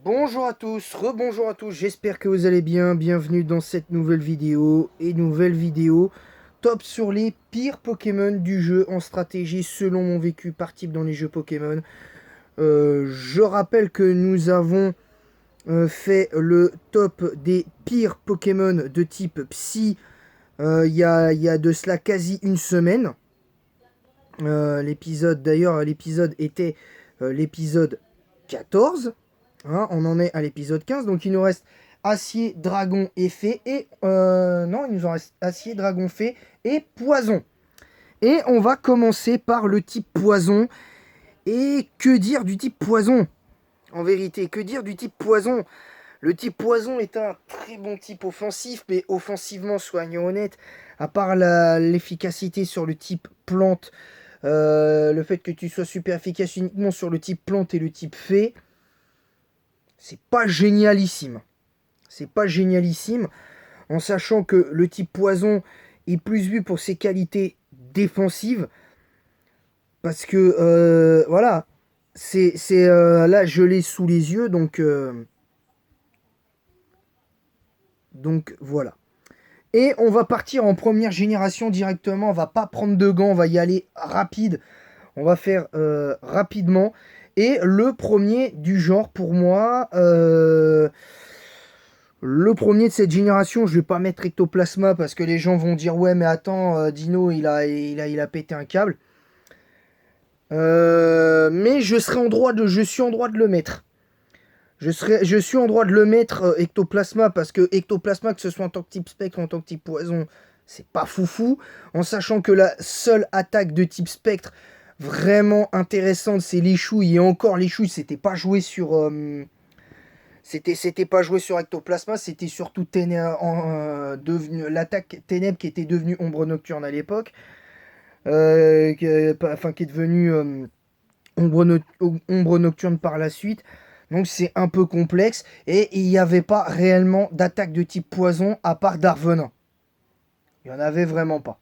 Bonjour à tous, rebonjour à tous, j'espère que vous allez bien, bienvenue dans cette nouvelle vidéo, top sur les pires Pokémon du jeu en stratégie selon mon vécu par type dans les jeux Pokémon. Je rappelle que nous avons fait le top des pires Pokémon de type Psy il y a de cela quasi une semaine. L'épisode était l'épisode 14. Hein, on en est à l'épisode 15, donc il nous reste Acier, Dragon et Fée, non, il nous en reste Acier, Dragon, Fée et Poison. Et on va commencer par le type Poison. Et que dire du type Poison? En vérité, que dire du type Poison? Le type Poison est un très bon type offensif, mais offensivement, soyons honnêtes, à part l'efficacité sur le type Plante, le fait que tu sois super efficace uniquement sur le type Plante et le type Fée, c'est pas génialissime. C'est pas génialissime, en sachant que le type Poison est plus vu pour ses qualités défensives. Parce que, voilà, là, je l'ai sous les yeux, donc voilà. Et on va partir en première génération directement, on va pas prendre de gants, on va y aller rapide. On va faire rapidement. Et le premier du genre pour moi, le premier de cette génération, je vais pas mettre Ectoplasma parce que les gens vont dire ouais mais attends, Dino il a pété un câble. Mais je suis en droit de le mettre. Je suis en droit de le mettre Ectoplasma parce que Ectoplasma, que ce soit en tant que type spectre ou en tant que type poison, c'est pas foufou. En sachant que la seule attaque de type spectre vraiment intéressante, c'est les chouilles. Et encore, les chouilles, c'était pas joué sur. C'était pas joué sur Ectoplasma, c'était surtout l'attaque Ténèbres qui était devenue Ombre Nocturne à l'époque. Qui est devenue Ombre Nocturne par la suite. Donc c'est un peu complexe. Et il n'y avait pas réellement d'attaque de type poison à part Darvenin. Il n'y en avait vraiment pas.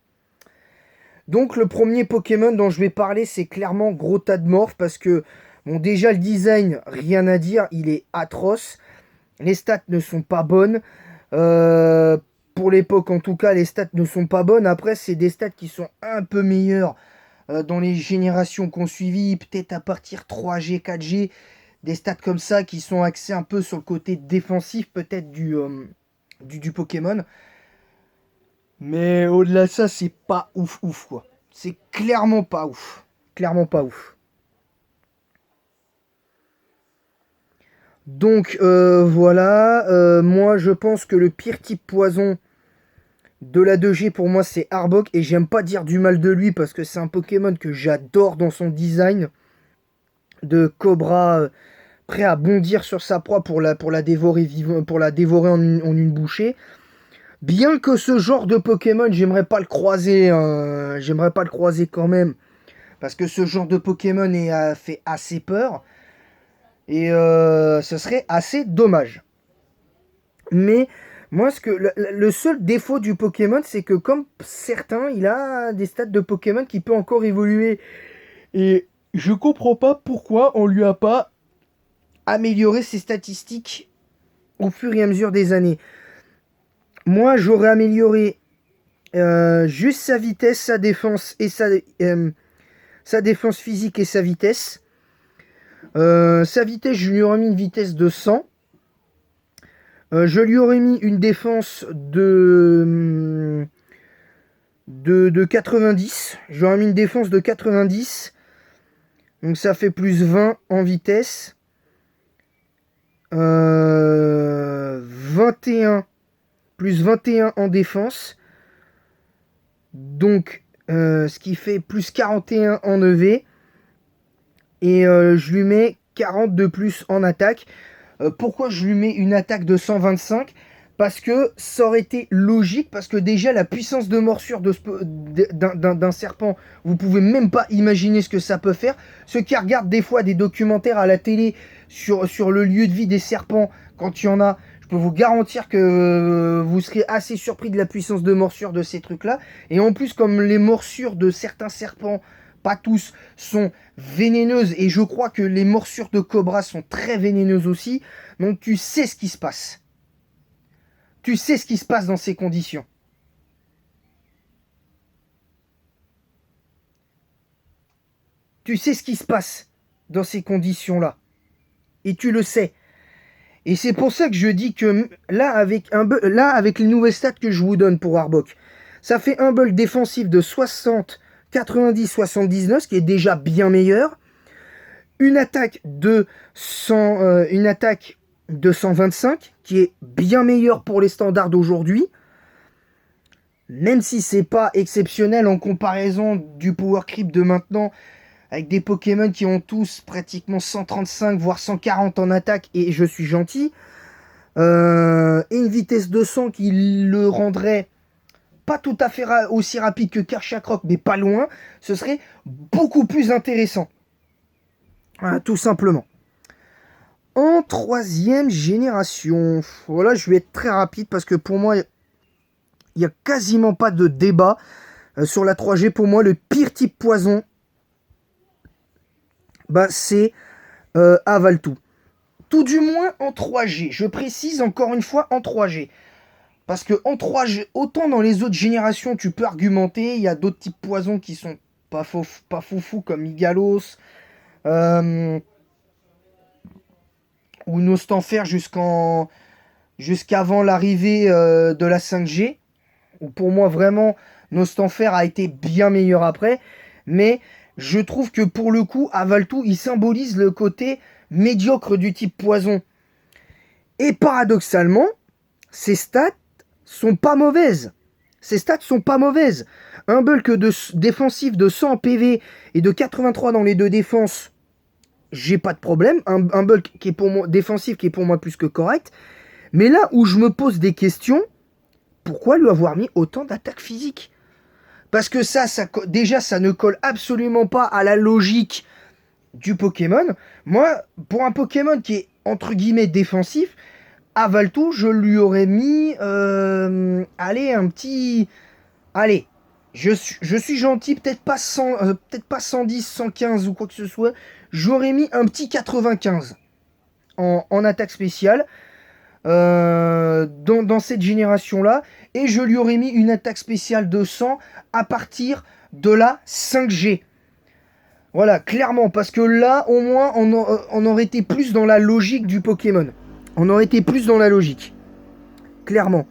Donc le premier Pokémon dont je vais parler, c'est clairement Grotadmorph. Parce que, bon, déjà le design, rien à dire, il est atroce. Les stats ne sont pas bonnes. Pour l'époque en tout cas, les stats ne sont pas bonnes. Après, c'est des stats qui sont un peu meilleures dans les générations qu'on suivi. Peut-être à partir 3G, 4G. Des stats comme ça qui sont axés un peu sur le côté défensif peut-être du Pokémon. Mais au-delà de ça, c'est pas ouf quoi. C'est clairement pas ouf. Clairement pas ouf. Donc voilà, moi je pense que le pire type poison de la 2G pour moi c'est Arbok. Et j'aime pas dire du mal de lui parce que c'est un Pokémon que j'adore dans son design. De Cobra prêt à bondir sur sa proie pour la dévorer, en une bouchée. Bien que ce genre de Pokémon, j'aimerais pas le croiser. J'aimerais pas le croiser quand même. Parce que ce genre de Pokémon fait assez peur. Et ce serait assez dommage. Mais moi, le seul défaut du Pokémon, c'est que comme certains, il a des stats de Pokémon qui peut encore évoluer. Et je comprends pas pourquoi on lui a pas amélioré ses statistiques au fur et à mesure des années. Moi, j'aurais amélioré juste sa vitesse, sa défense et sa défense physique et sa vitesse. Sa vitesse, je lui aurais mis une vitesse de 100. Je lui aurais mis une défense de 90. J'aurais mis une défense de 90. Donc ça fait plus 20 en vitesse. 21 plus 21 en défense. Donc ce qui fait plus 41 en EV. Et je lui mets 40 de plus en attaque. Pourquoi je lui mets une attaque de 125? Parce que ça aurait été logique, parce que déjà la puissance de morsure d'un serpent, vous pouvez même pas imaginer ce que ça peut faire. Ceux qui regardent des fois des documentaires à la télé sur le lieu de vie des serpents, quand il y en a, je peux vous garantir que vous serez assez surpris de la puissance de morsure de ces trucs-là. Et en plus, comme les morsures de certains serpents pas tous, sont vénéneuses. Et je crois que les morsures de cobra sont très vénéneuses aussi. Donc tu sais ce qui se passe. Tu sais ce qui se passe dans ces conditions. Tu sais ce qui se passe dans ces conditions-là. Et tu le sais. Et c'est pour ça que je dis que là, avec les nouvelles stats que je vous donne pour Arbok, ça fait un bull défensif de 60, 90, 79, ce qui est déjà bien meilleur. Une attaque de 125, qui est bien meilleure pour les standards d'aujourd'hui. Même si c'est pas exceptionnel en comparaison du power creep de maintenant, avec des Pokémon qui ont tous pratiquement 135 voire 140 en attaque, et je suis gentil, et une vitesse de 100 qui le rendrait pas tout à fait aussi rapide que Karchakroc, mais pas loin, ce serait beaucoup plus intéressant. Voilà, tout simplement. En troisième génération, voilà, je vais être très rapide parce que pour moi, il n'y a quasiment pas de débat sur la 3G. Pour moi, le pire type poison, bah, c'est Avaltou. Tout du moins en 3G. Je précise encore une fois en 3G. Parce que en 3G, autant dans les autres générations, tu peux argumenter. Il y a d'autres types poisons qui sont pas foufou comme Migalos. Ou Nostanfer jusqu'avant l'arrivée de la 5G. Où pour moi, vraiment, Nostanfer a été bien meilleur après. Mais je trouve que pour le coup, Avaltou, il symbolise le côté médiocre du type poison. Et paradoxalement, ses stats sont pas mauvaises. Ses stats sont pas mauvaises. Un bulk défensif de 100 PV et de 83 dans les deux défenses, j'ai pas de problème. Un bulk qui est pour moi défensif qui est pour moi plus que correct. Mais là où je me pose des questions, pourquoi lui avoir mis autant d'attaques physiques? Parce que déjà, ça ne colle absolument pas à la logique du Pokémon. Moi, pour un Pokémon qui est entre guillemets défensif, Avaltou, je lui aurais mis... allez, un petit... Allez, je suis gentil, peut-être pas 110, 115 ou quoi que ce soit. J'aurais mis un petit 95 en attaque spéciale dans cette génération-là. Et je lui aurais mis une attaque spéciale de 100 à partir de la 5G. Voilà, clairement, parce que là, au moins, on aurait été plus dans la logique du Pokémon. On aurait été plus dans la logique. Clairement.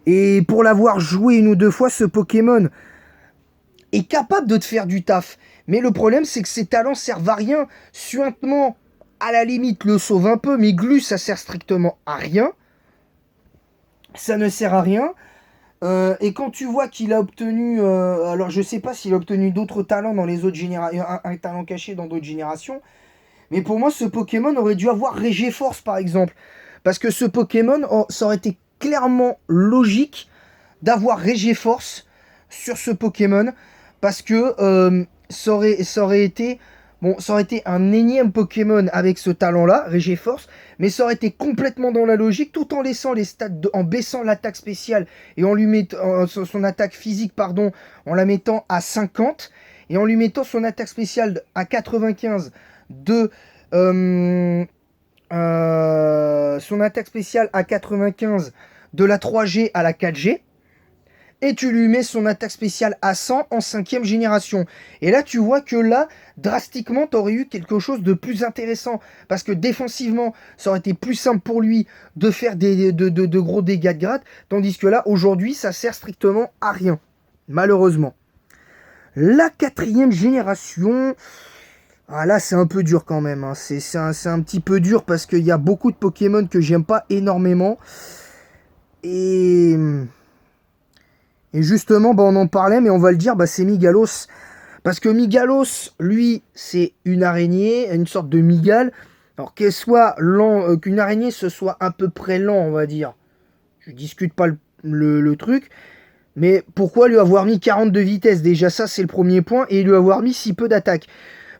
Et pour l'avoir joué une ou deux fois, ce Pokémon est capable de te faire du taf. Mais le problème, c'est que ses talents servent à rien. Suintement, à la limite, le sauve un peu, mais Glu, ça sert strictement à rien. Ça ne sert à rien. Et quand tu vois qu'il a obtenu... alors, je sais pas s'il a obtenu d'autres talents dans les autres générations, un talent caché dans d'autres générations. Mais pour moi, ce Pokémon aurait dû avoir Regiforce, par exemple. Parce que ce Pokémon, ça aurait été clairement logique d'avoir Regiforce sur ce Pokémon. Parce que ça aurait été un énième Pokémon avec ce talent-là, Regiforce. Mais ça aurait été complètement dans la logique, tout en laissant les stats, en baissant l'attaque spéciale et en lui mettant son attaque physique, pardon, en la mettant à 50. Et en lui mettant son attaque spéciale à 95 son attaque spéciale à 95 de la 3G à la 4G. Et tu lui mets son attaque spéciale à 100 en 5ème génération. Et là, tu vois que là, drastiquement, tu aurais eu quelque chose de plus intéressant. Parce que défensivement, ça aurait été plus simple pour lui de faire de gros dégâts de grade. Tandis que là, aujourd'hui, ça sert strictement à rien. Malheureusement. La 4ème génération... Ah là, c'est un peu dur quand même. Hein. C'est un petit peu dur parce qu'il y a beaucoup de Pokémon que j'aime pas énormément. Et justement, bah, on en parlait, mais on va le dire, bah, c'est Migalos. Parce que Migalos, lui, c'est une araignée, une sorte de migale. Alors qu'elle soit lent, qu'une araignée ce soit à peu près lent, on va dire. Je discute pas le truc. Mais pourquoi lui avoir mis 40 de vitesse? Déjà, ça, c'est le premier point. Et lui avoir mis si peu d'attaque.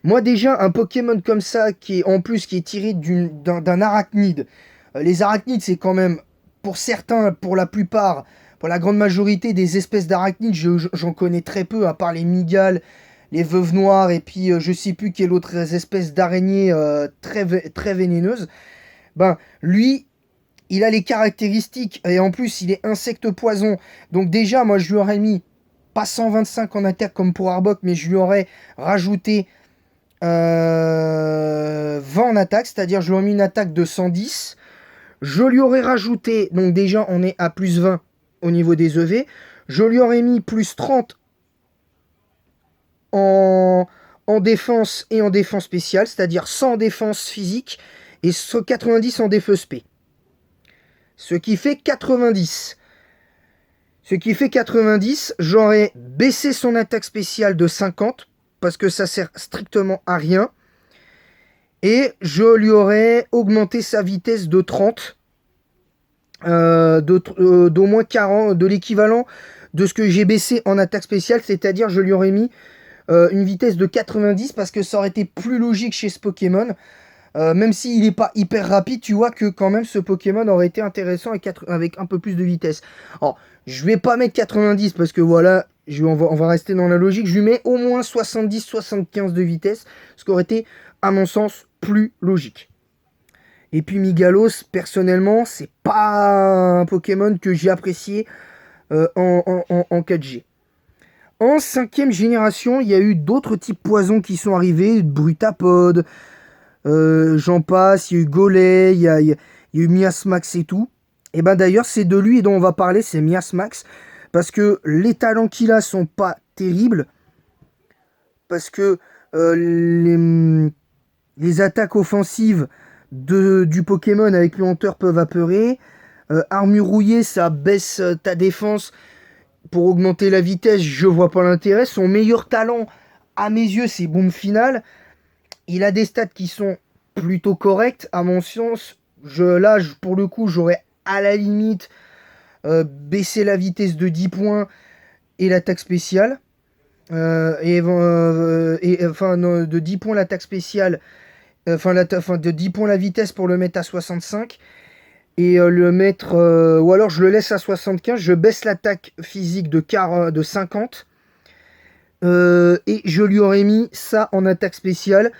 Moi, déjà, un Pokémon comme ça, qui est tiré d'un arachnide. Les arachnides, c'est quand même, pour certains, pour la plupart, pour la grande majorité des espèces d'arachnides, j'en connais très peu, à part les migales, les veuves noires, et puis je sais plus quelle autre espèce d'araignée très vénéneuse. Ben, lui, il a les caractéristiques, et en plus, il est insecte poison. Donc déjà, moi, je lui aurais mis, pas 125 en attaque comme pour Arbok, mais je lui aurais rajouté 20 en attaque, c'est-à-dire je lui aurais mis une attaque de 110. Je lui aurais rajouté, donc déjà, on est à plus 20 au niveau des EV. Je lui aurais mis plus 30 en défense et en défense spéciale, c'est-à-dire 100 en défense physique et 90 en défense spé. Ce qui fait 90. Ce qui fait 90, j'aurais baissé son attaque spéciale de 50, parce que ça sert strictement à rien. Et je lui aurais augmenté sa vitesse de 30, d'au moins 40, de l'équivalent de ce que j'ai baissé en attaque spéciale, c'est-à-dire je lui aurais mis une vitesse de 90, parce que ça aurait été plus logique chez ce Pokémon. Même s'il n'est pas hyper rapide, tu vois que quand même ce Pokémon aurait été intéressant avec un peu plus de vitesse. Alors, je vais pas mettre 90 parce que voilà, on va rester dans la logique. Je lui mets au moins 70-75 de vitesse, ce qui aurait été, à mon sens, plus logique. Et puis Migalos, personnellement, c'est pas un Pokémon que j'ai apprécié en 4G. En 5ème génération, il y a eu d'autres types poisons qui sont arrivés, Brutapod, j'en passe, il y a eu Golay, il y a eu Miasmax et tout. Et ben d'ailleurs, c'est de lui dont on va parler, c'est Miasmax, parce que les talents qu'il a sont pas terribles, parce que les attaques offensives du Pokémon avec le Hunter peuvent apeurer. Armure rouillée, ça baisse ta défense pour augmenter la vitesse, je vois pas l'intérêt. Son meilleur talent, à mes yeux, c'est Bombe Finale. Il a des stats qui sont plutôt corrects, à mon sens. Pour le coup, j'aurais à la limite baissé la vitesse de 10 points et l'attaque spéciale. Enfin, non, de 10 points l'attaque spéciale, de 10 points la vitesse pour le mettre à 65. Et le mettre, ou alors je le laisse à 75, je baisse l'attaque physique de 50. Et je lui aurais mis ça en attaque spéciale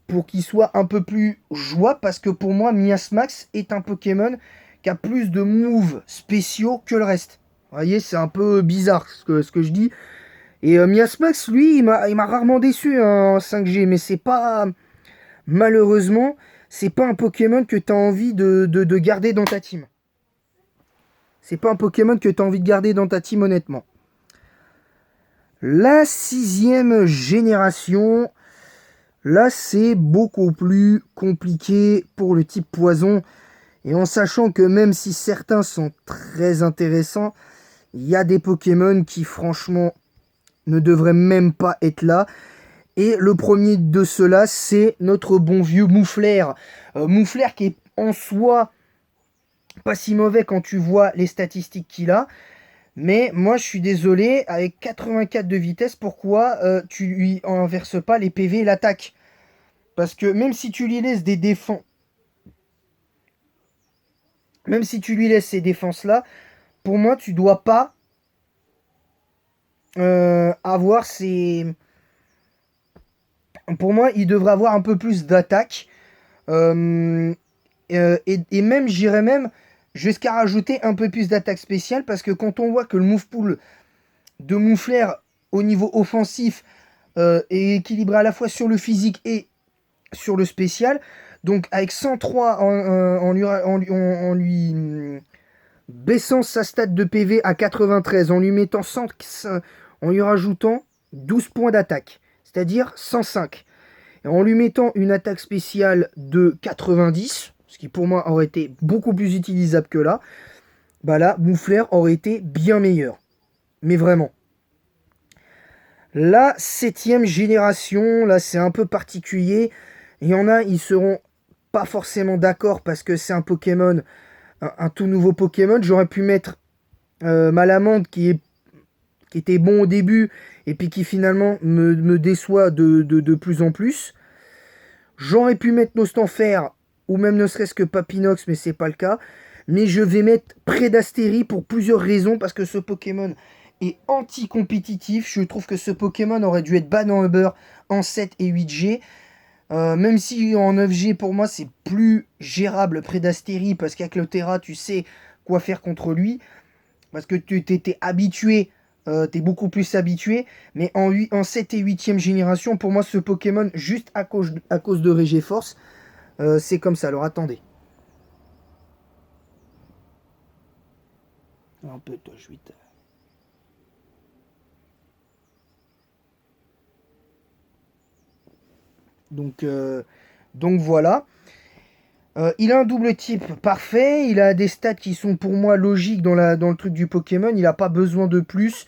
pour qu'il soit un peu plus jouable, parce que pour moi, Miasmax est un Pokémon qui a plus de moves spéciaux que le reste. Vous voyez, c'est un peu bizarre ce que je dis. Et Miasmax, lui, il m'a rarement déçu en 5G, mais c'est pas... Malheureusement, c'est pas un Pokémon que tu as envie de garder dans ta team. C'est pas un Pokémon que tu as envie de garder dans ta team, honnêtement. La 6ème génération, là c'est beaucoup plus compliqué pour le type poison. Et en sachant que même si certains sont très intéressants, il y a des Pokémon qui franchement ne devraient même pas être là. Et le premier de ceux-là, c'est notre bon vieux Moufleur. Moufleur qui est en soi pas si mauvais quand tu vois les statistiques qu'il a. Mais moi, je suis désolé, avec 84 de vitesse, pourquoi tu lui inverses pas les PV et l'attaque? Parce que même si tu lui laisses des défenses... Même si tu lui laisses ces défenses-là, pour moi, tu dois pas avoir ces... Pour moi, il devrait avoir un peu plus d'attaque. Et même, j'irais même jusqu'à rajouter un peu plus d'attaque spéciale, parce que quand on voit que le move pool de Moufleur au niveau offensif est équilibré à la fois sur le physique et sur le spécial, donc avec 103 en lui baissant sa stat de PV à 93, en lui mettant 100, en lui rajoutant 12 points d'attaque, c'est-à-dire 105, et en lui mettant une attaque spéciale de 90, ce qui pour moi aurait été beaucoup plus utilisable que là, bah là, Moufleur aurait été bien meilleur. Mais vraiment. La 7ème génération, là c'est un peu particulier. Il y en a, ils seront pas forcément d'accord parce que c'est un Pokémon, un tout nouveau Pokémon. J'aurais pu mettre Malamande qui était bon au début et puis qui finalement me déçoit de plus en plus. J'aurais pu mettre Nostanfer ou même ne serait-ce que Papinox, mais c'est pas le cas. Mais je vais mettre Prédastérie pour plusieurs raisons, parce que ce Pokémon est anti-compétitif. Je trouve que ce Pokémon aurait dû être ban en Uber en 7 et 8G. Même si en 9G, pour moi, c'est plus gérable près d'Astérie, parce qu'avec le Terra, tu sais quoi faire contre lui. Parce que tu t'es habitué, t'es beaucoup plus habitué. Mais en 7 et 8e génération, pour moi, ce Pokémon, juste à cause de Regiforce, c'est comme ça. Alors attendez. Un peu, toi, je vais te... Donc, euh, donc voilà. Il a un double type parfait. Il a des stats qui sont pour moi logiques dans le truc du Pokémon. Il n'a pas besoin de plus.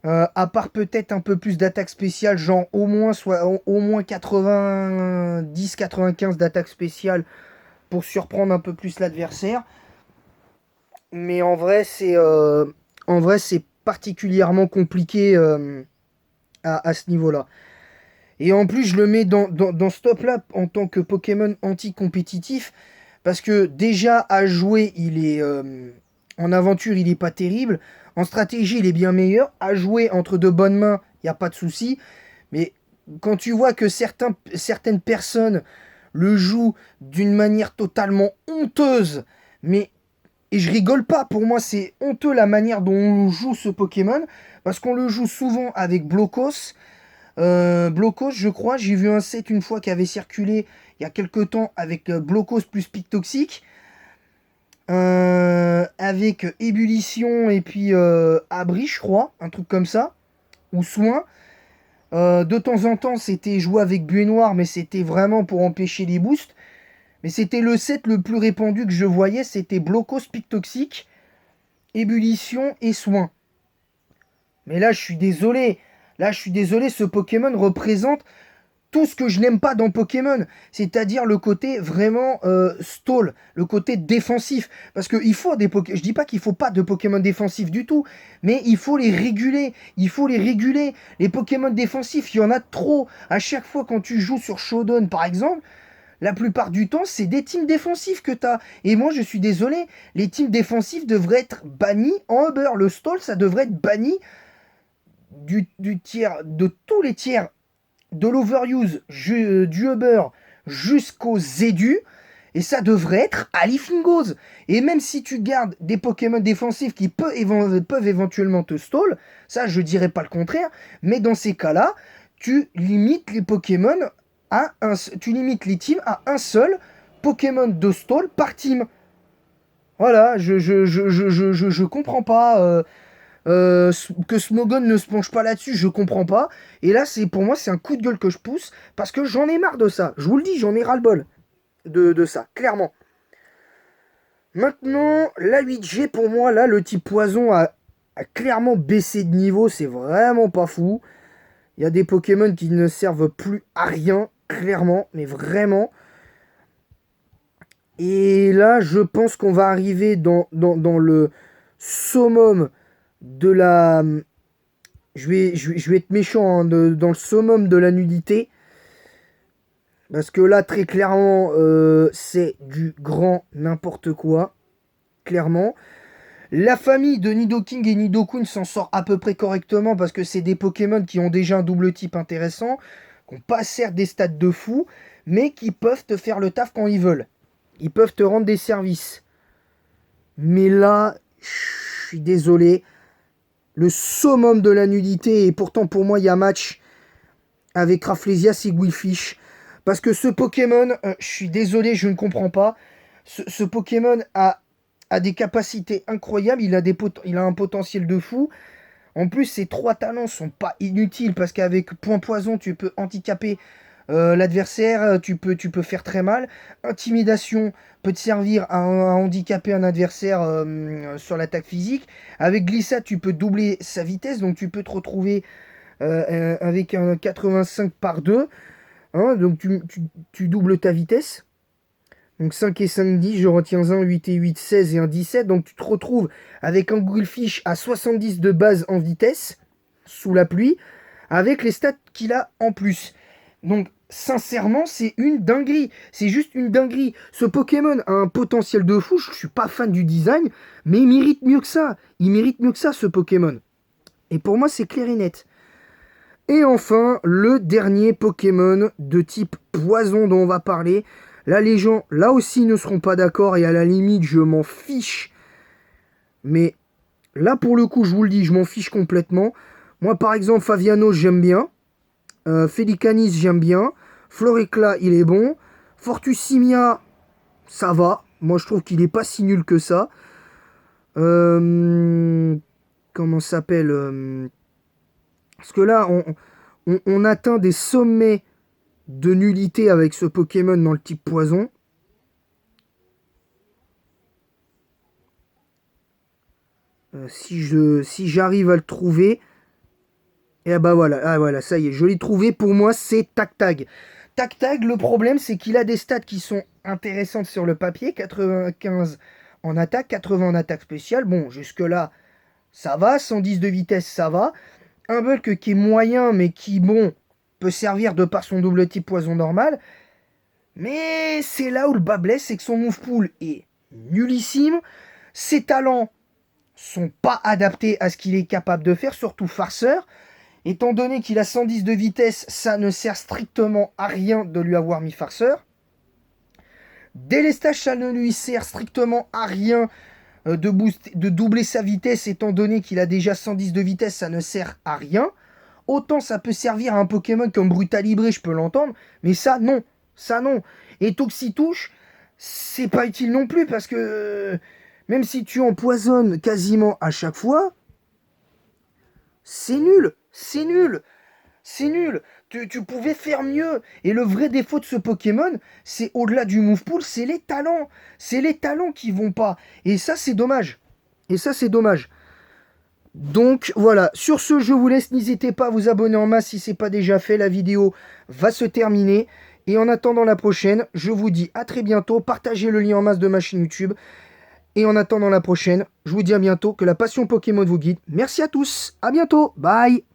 À part peut-être un peu plus d'attaque spéciale, genre au moins 90-95 d'attaque spéciale pour surprendre un peu plus l'adversaire. Mais en vrai, c'est particulièrement compliqué à ce niveau-là. Et en plus, je le mets dans ce top-là en tant que Pokémon anti-compétitif. Parce que déjà, à jouer, en aventure, il est pas terrible. En stratégie, il est bien meilleur. À jouer entre de bonnes mains, il n'y a pas de souci. Mais quand tu vois que certaines personnes le jouent d'une manière totalement honteuse, mais et je rigole pas, pour moi c'est honteux la manière dont on joue ce Pokémon, parce qu'on le joue souvent avec Blocos. Blocos, je crois, j'ai vu un set une fois qui avait circulé il y a quelques temps avec Blocos plus Pic Toxique, avec Ébullition et puis Abri, je crois, un truc comme ça, ou Soin. De temps en temps, c'était joué avec Buée Noire, mais c'était vraiment pour empêcher les boosts. Mais c'était le set le plus répandu que je voyais, c'était Blocos Pic Toxique, Ébullition et Soin. Mais là, je suis désolé. Là, je suis désolé, ce Pokémon représente tout ce que je n'aime pas dans Pokémon. C'est-à-dire le côté vraiment stall, le côté défensif. Parce qu'il faut des Pokémon. Je dis pas qu'il faut pas de Pokémon défensifs du tout, mais il faut les réguler. Il faut les réguler. Les Pokémon défensifs, il y en a trop. À chaque fois quand tu joues sur Shodown, par exemple, la plupart du temps, c'est des teams défensifs que tu as. Et moi, je suis désolé, les teams défensifs devraient être bannis en Uber. Le stall, ça devrait être banni du tiers, de tous les tiers, de l'overuse, du Uber jusqu'au Zedu. Et ça devrait être à l'Ifingos. Et même si tu gardes des Pokémon défensifs qui peuvent éventuellement te stall, ça je dirais pas le contraire, mais dans ces cas-là, tu limites les Pokémon tu limites les teams à un seul Pokémon de stall par team. Voilà, je comprends pas que Smogon ne se penche pas là-dessus, je comprends pas. Et là, pour moi, c'est un coup de gueule que je pousse parce que j'en ai marre de ça. Je vous le dis, j'en ai ras-le-bol de ça, clairement. Maintenant, la 8G, pour moi, là, le type poison a clairement baissé de niveau. C'est vraiment pas fou. Il y a des Pokémon qui ne servent plus à rien, clairement, mais vraiment. Et là, je pense qu'on va arriver dans le summum de la... je vais être méchant hein, dans le summum de la nudité. Parce que là, très clairement, c'est du grand n'importe quoi. Clairement. La famille de Nidoking et Nidoqueen s'en sort à peu près correctement parce que c'est des Pokémon qui ont déjà un double type intéressant, qui n'ont pas certes des stats de fou, mais qui peuvent te faire le taf quand ils veulent. Ils peuvent te rendre des services. Mais là, je suis désolé. Le summum de la nudité, et pourtant pour moi, il y a match avec Rafflesia et Guilfish. Parce que ce Pokémon, je suis désolé, je ne comprends pas. Ce Pokémon a des capacités incroyables, il a un potentiel de fou. En plus, ses 3 talents sont pas inutiles parce qu'avec Point Poison, tu peux handicaper l'adversaire, tu peux faire très mal. Intimidation peut te servir à handicaper un adversaire sur l'attaque physique. Avec Glissade, tu peux doubler sa vitesse, donc tu peux te retrouver avec un 85 par 2. Hein, donc tu doubles ta vitesse. Donc 5 et 5, 10, je retiens un 8 et 8, 16 et un 17. Donc tu te retrouves avec un Goldfish à 70 de base en vitesse, sous la pluie, avec les stats qu'il a en plus. Donc sincèrement, c'est une dinguerie. C'est juste une dinguerie. Ce Pokémon a un potentiel de fou. Je suis pas fan du design, mais il mérite mieux que ça. Il mérite mieux que ça, ce Pokémon. Et pour moi, c'est clair et net. Et enfin, le dernier Pokémon de type poison dont on va parler. Là, les gens, là aussi, ne seront pas d'accord et à la limite, je m'en fiche. Mais là, pour le coup, je vous le dis, je m'en fiche complètement. Moi, par exemple, Favianos, j'aime bien. Félicanis, j'aime bien. Florécla, il est bon. Fortusimia, ça va. Moi, je trouve qu'il est pas si nul que ça. Comment ça s'appelle Parce que là, on atteint des sommets de nullité avec ce Pokémon dans le type poison. Si j'arrive à le trouver, et bah voilà, ah voilà, ça y est, je l'ai trouvé. Pour moi, c'est Tactag. Tactag, le problème, c'est qu'il a des stats qui sont intéressantes sur le papier. 95 en attaque, 80 en attaque spéciale. Bon, jusque-là, ça va. 110 de vitesse, ça va. Un bulk qui est moyen, mais qui, bon, peut servir de par son double type poison normal. Mais c'est là où le bas blesse, c'est que son move pool est nullissime. Ses talents sont pas adaptés à ce qu'il est capable de faire, surtout farceur. Étant donné qu'il a 110 de vitesse, ça ne sert strictement à rien de lui avoir mis farceur. Délestage, ça ne lui sert strictement à rien de doubler sa vitesse, étant donné qu'il a déjà 110 de vitesse, ça ne sert à rien. Autant ça peut servir à un Pokémon comme Brutalibré, je peux l'entendre, mais ça non, ça non. Et Toxitouche, c'est pas utile non plus, parce que même si tu empoisonnes quasiment à chaque fois, c'est nul, c'est nul. C'est nul. Tu pouvais faire mieux. Et le vrai défaut de ce Pokémon, c'est au-delà du move pool, c'est les talents. C'est les talents qui vont pas. Et ça, c'est dommage. Et ça, c'est dommage. Donc voilà, sur ce, je vous laisse. N'hésitez pas à vous abonner en masse si ce n'est pas déjà fait. La vidéo va se terminer. Et en attendant la prochaine, je vous dis à très bientôt. Partagez le lien en masse de ma chaîne YouTube. Et en attendant la prochaine, je vous dis à bientôt. Que la passion Pokémon vous guide. Merci à tous. À bientôt. Bye.